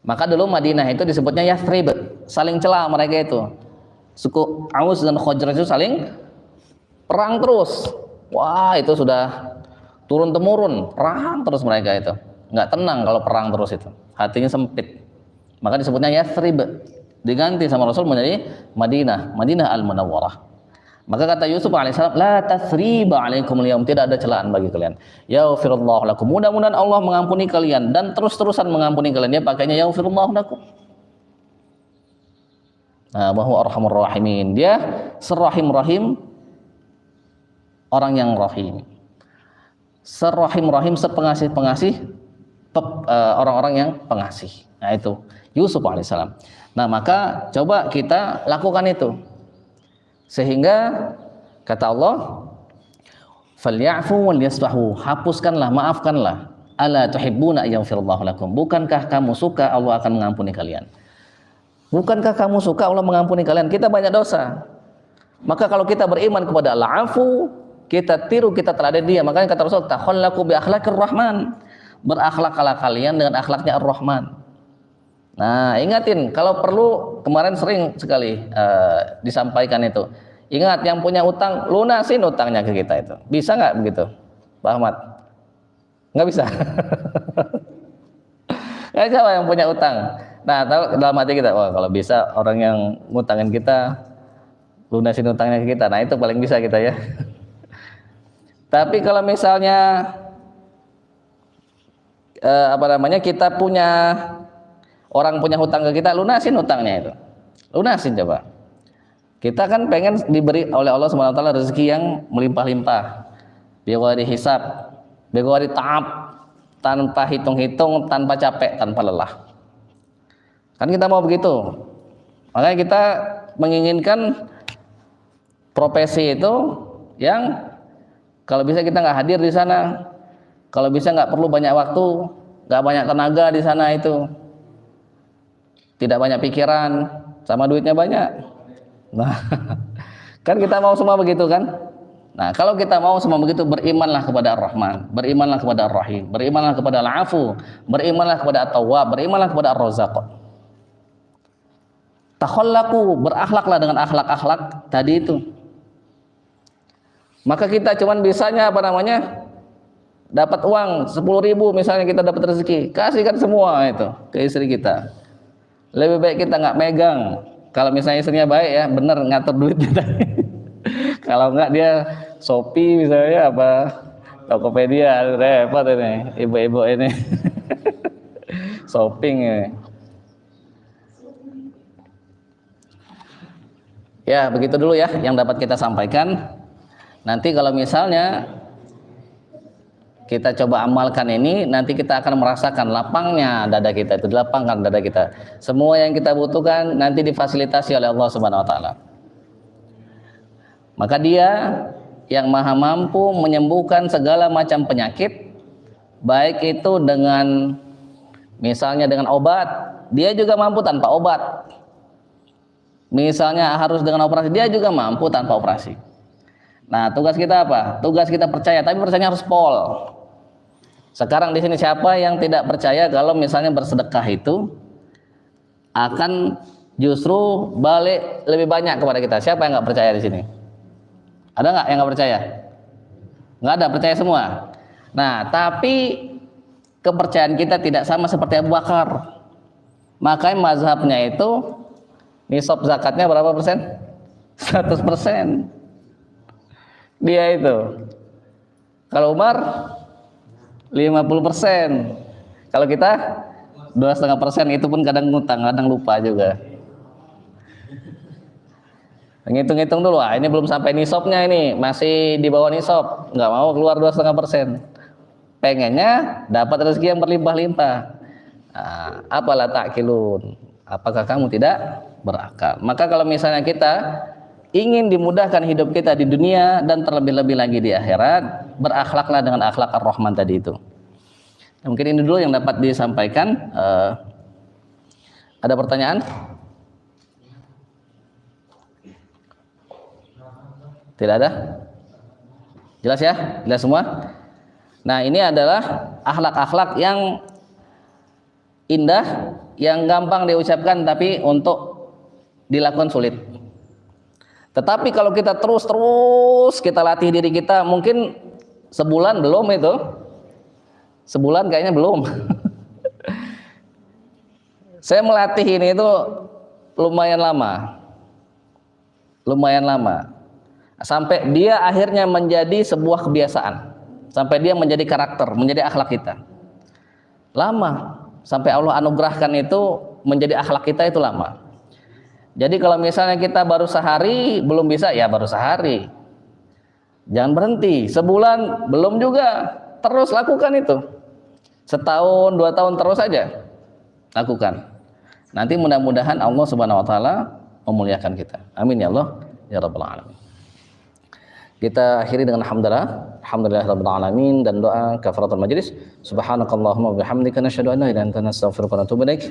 Maka dulu Madinah itu disebutnya Yathrib, saling cela mereka itu. Suku Aus dan Khazraj itu saling perang terus. Wah, itu sudah turun temurun, perang terus mereka itu. Enggak tenang kalau perang terus itu. Hatinya sempit. Maka disebutnya Yathrib. Diganti sama Rasul menjadi Madinah, Madinah Al-Munawwarah. Maka kata Yusuf alaihissalam, la tathriba alaikumul yawm, tidak ada celaan bagi kalian. Yaghfirullahu lakum, mudah-mudahan Allah mengampuni kalian dan terus-terusan mengampuni kalian. Dia pakainya yaghfirullahu lakum. Nah, wa huwa arhamur rahimin. Dia serahim-rahim, orang yang rahim. Serahim-rahim, sepengasih-pengasih, orang-orang yang pengasih. Nah itu Yusuf alaihissalam. Nah maka coba kita lakukan itu. Sehingga kata Allah, falyafu wal yasfahu, hapuskanlah, maafkanlah. Ala tuhibbuna yaghfirallahu lakum, bukankah kamu suka Allah akan mengampuni kalian? Bukankah kamu suka Allah mengampuni kalian? Kita banyak dosa. Maka kalau kita beriman kepada Allah, afu, kita tiru, kita teladan dia. Makanya kata Rasul, takhallaku bi akhlaqir rahman, berakhlaklah kalian dengan akhlaknya Ar-Rahman. Nah, ingatin, kalau perlu, kemarin sering sekali disampaikan itu. Ingat, yang punya utang, lunasin utangnya ke kita itu. Bisa nggak begitu, Pak Ahmad? Nggak bisa. Nggak, siapa yang punya utang? Nah, tahu dalam hati kita, wah kalau bisa orang yang ngutangin kita, lunasin utangnya ke kita. Nah, itu paling bisa kita ya. Tapi kalau misalnya kita punya, orang punya hutang ke kita, lunasin hutangnya itu. Lunasin coba. Kita kan pengen diberi oleh Allah Subhanahu wa taala rezeki yang melimpah-limpah. Bighairi hisab, bighairi ta'ab, tanpa hitung-hitung, tanpa capek, tanpa lelah. Kan kita mau begitu. Makanya kita menginginkan profesi itu yang kalau bisa kita nggak hadir di sana, kalau bisa nggak perlu banyak waktu, nggak banyak tenaga di sana itu. Tidak banyak pikiran, sama duitnya banyak. Nah, kan kita mau semua begitu kan? Nah, kalau kita mau semua begitu, berimanlah kepada Ar-Rahman, berimanlah kepada Ar-Rahim, berimanlah kepada Al-Afu, berimanlah kepada At-Tawwab, berimanlah kepada Ar-Razzaq. Takhallaqu, berakhlaklah dengan akhlak-akhlak tadi itu. Maka kita cuman bisanya apa namanya? Dapat uang 10.000 misalnya, kita dapat rezeki, kasihkan semua itu ke istri kita. Lebih baik kita nggak megang. Kalau misalnya istrinya baik ya, bener ngatur duitnya. Kalau enggak dia Shopee misalnya, apa Tokopedia, repot ini ibu-ibu ini. Shopping ini. Ya begitu dulu ya yang dapat kita sampaikan. Nanti kalau misalnya kita coba amalkan ini, nanti kita akan merasakan lapangnya dada kita, itu dilapangkan dada kita. Semua yang kita butuhkan nanti difasilitasi oleh Allah Subhanahu wa taala. Maka Dia yang maha mampu menyembuhkan segala macam penyakit, baik itu dengan misalnya dengan obat, Dia juga mampu tanpa obat. Misalnya harus dengan operasi, Dia juga mampu tanpa operasi. Nah, tugas kita apa? Tugas kita percaya, tapi percayanya harus pol. Sekarang di sini siapa yang tidak percaya kalau misalnya bersedekah itu akan justru balik lebih banyak kepada kita? Siapa yang nggak percaya di sini? Ada nggak yang nggak percaya? Nggak ada, percaya semua. Nah, tapi kepercayaan kita tidak sama seperti Abu Bakar. Makanya mazhabnya itu nisab zakatnya berapa persen? 100%. Dia itu. Kalau Umar 50%. Kalau kita 2,5%, itu pun kadang ngutang, kadang lupa juga. Ngitung-ngitung dulu, ini belum sampai nisabnya, ini masih di bawah nisab, nggak mau keluar 2,5%. Pengennya dapat rezeki yang berlimpah-limpah. Nah, apalah ta'qilun? Apakah kamu tidak berakal? Maka kalau misalnya kita ingin dimudahkan hidup kita di dunia dan terlebih-lebih lagi di akhirat, berakhlaklah dengan akhlak Ar-Rahman tadi itu. Nah, mungkin ini dulu yang dapat disampaikan. Ada pertanyaan? Tidak ada? Jelas ya? Jelas semua? Nah, ini adalah akhlak-akhlak yang indah, yang gampang diucapkan tapi untuk dilakukan sulit. Tetapi kalau kita terus kita latih diri kita, mungkin sebulan belum itu. Sebulan kayaknya belum. Saya melatih ini itu lumayan lama. Lumayan lama. Sampai dia akhirnya menjadi sebuah kebiasaan. Sampai dia menjadi karakter, menjadi akhlak kita. Lama. Sampai Allah anugerahkan itu menjadi akhlak kita itu lama. Jadi kalau misalnya kita baru sehari belum bisa, ya baru sehari. Jangan berhenti. Sebulan belum juga, terus lakukan itu. Setahun, 2 tahun terus saja lakukan. Nanti mudah-mudahan Allah Subhanahu wa taala memuliakan kita. Amin ya Allah ya rabbal alamin. Kita akhiri dengan alhamdulillahirabbil alamin dan doa kafaratul majlis. Subhanakallahumma wa bihamdika nasyhadu an la ilaha illa anta nastaghfiruka wa natubu ilaik.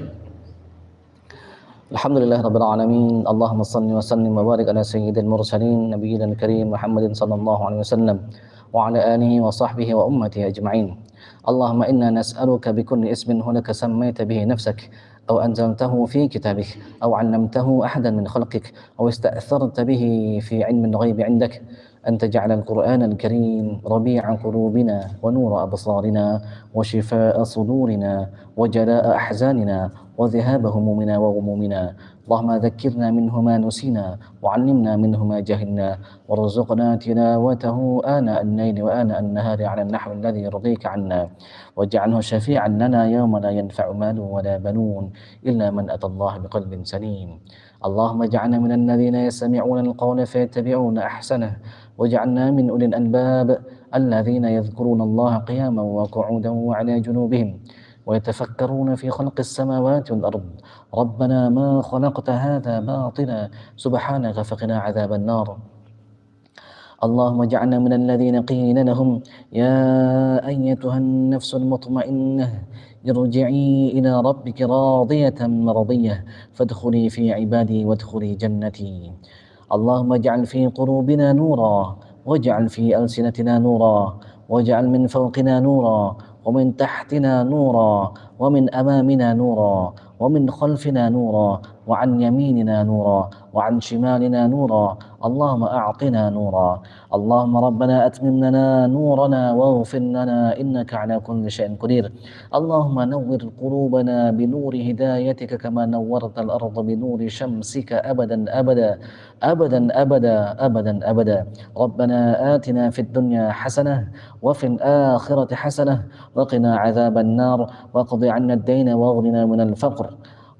Alhamdulillahirabbil alamin. Allahumma shalli wa sallim wa barik ala sayyidil mursalin nabiyil karim Muhammadin sallallahu alaihi wasallam wa ala alihi wa sahbihi wa ummatihi ajma'in. Allahumma inna nas'aluka bi kulli ismin hunaka sammaita bihi nafsak أو أنزلته في كتابك أو علمته أحدا من خلقك أو استأثرت به في علم الغيب عندك أن تجعل القرآن الكريم ربيع قلوبنا ونور أبصارنا وشفاء صدورنا وجلاء أحزاننا وذهاب همومنا وغمومنا. اللهم ذكرنا منه ما نسينا وعلمنا منه ما جهلنا وارزقنا تلاوته آناء الليل وآناء النهار على النحو الذي يرضيك عنا واجعله شفيعا لنا يوم لا ينفع مال ولا بنون إلا من أتى الله بقلب سليم. اللهم اجعلنا من الذين يستمعون القول فيتبعون أحسنه واجعلنا من أولي الألباب الذين يذكرون الله قياما وقعودا وعلى جنوبهم ويتفكرون في خلق السماوات والأرض ربنا ما خلقت هذا باطلا سبحانك فقنا عذاب النار. اللهم اجعلنا من الذين قيل لهم يا أيتها النفس المطمئنة ارجعي إلى ربك راضية مرضية فادخلي في عبادي وادخلي جنتي. اللهم اجعل في قلوبنا نورا واجعل في ألسنتنا نورا، واجعل من فوقنا نورا، ومن تحتنا نورا، ومن أمامنا نورا، ومن خلفنا نورا، وعن يميننا نورا، وعن شمالنا نورا. اللهم أعطنا نورا. اللهم ربنا أتمم لنا نورنا واغفر لنا إنك على كل شيء قدير. اللهم نور قلوبنا بنور هدايتك كما نورت الأرض بنور شمسك أبدا أبدا أبدا أبدا أبدا أبدا. ربنا آتنا في الدنيا حسنة وفي الآخرة حسنة وقنا عذاب النار، واقض عنا الدين واغننا من الفقر،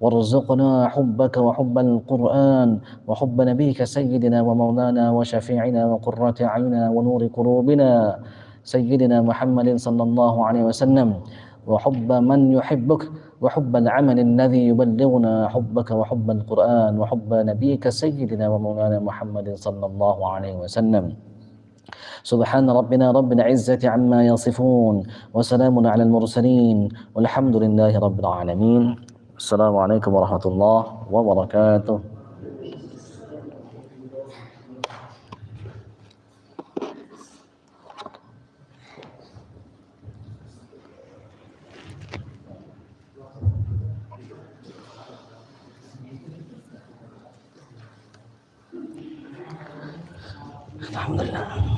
وارزقنا حبك وحب القرآن وحب نبيك سيدنا ومولانا وشفيعنا وقرة أعيننا ونور قلوبنا سيدنا محمد صلى الله عليه وسلم، وحب من يحبك، وحب العمل الذي يبلغنا حبك وحب القرآن وحب نبيك سيدنا ومولانا محمد صلى الله عليه وسلم. سبحان ربنا رب العزة عما يصفون، وسلام على المرسلين، والحمد لله رب العالمين. السلام عليكم ورحمة الله وبركاته. الحمد لله.